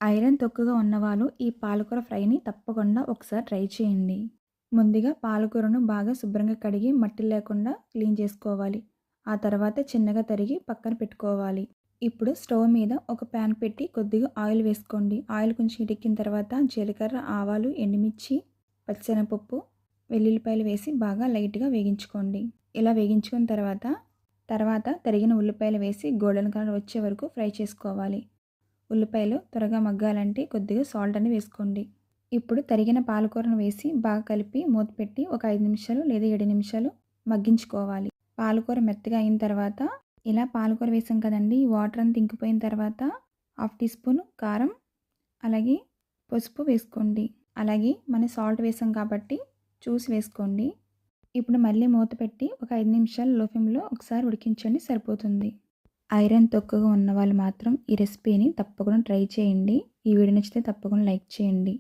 Iron తక్కువగా ఉన్నవాళ్ళు ఈ పాలకూర ఫ్రైని తప్పకుండా ఒకసారి ట్రై చేయండి. ముందుగా పాలకూరను బాగా శుభ్రంగా కడిగి మట్టి లేకుండా క్లీన్ చేసుకోవాలి. ఆ తర్వాత చిన్నగా తరిగి పక్కన పెట్టుకోవాలి. ఇప్పుడు స్టవ్ మీద ఒక ప్యాన్ పెట్టి కొద్దిగా ఆయిల్ వేసుకోండి. ఆయిల్ కొంచెం హీటెక్కిన తర్వాత జీలకర్ర, ఆవాలు, ఎండుమిర్చి, పచ్చిశనగపప్పు, వెల్లుల్లిపాయలు వేసి బాగా లైట్గా వేగించుకోండి. ఇలా వేగించుకున్న తర్వాత తరిగిన ఉల్లిపాయలు వేసి గోల్డెన్ కలర్ వచ్చే వరకు ఫ్రై చేసుకోవాలి. ఉల్లిపాయలు త్వరగా మగ్గాలంటే కొద్దిగా సాల్ట్ అని వేసుకోండి. ఇప్పుడు తరిగిన పాలకూరను వేసి బాగా కలిపి మూత పెట్టి ఒక 5 నిమిషాలు లేదా 7 నిమిషాలు మగ్గించుకోవాలి. పాలకూర మెత్తగా అయిన తర్వాత ఇలా పాలకూర వేసాం కదండి, వాటర్ అంతా ఇంకిపోయిన తర్వాత 1/2 టీ స్పూన్ కారం, అలాగే పసుపు వేసుకోండి. అలాగే మనం సాల్ట్ వేసాం కాబట్టి చూసి వేసుకోండి. ఇప్పుడు మళ్ళీ మూత పెట్టి ఒక 5 నిమిషాలు లో ఫ్లేమ్లో ఒకసారి ఉడికించండి, సరిపోతుంది. ఐరన్ తక్కువగా ఉన్నవాళ్ళు మాత్రం ఈ రెసిపీని తప్పకుండా ట్రై చేయండి. ఈ వీడియో నచ్చితే తప్పకుండా లైక్ చేయండి.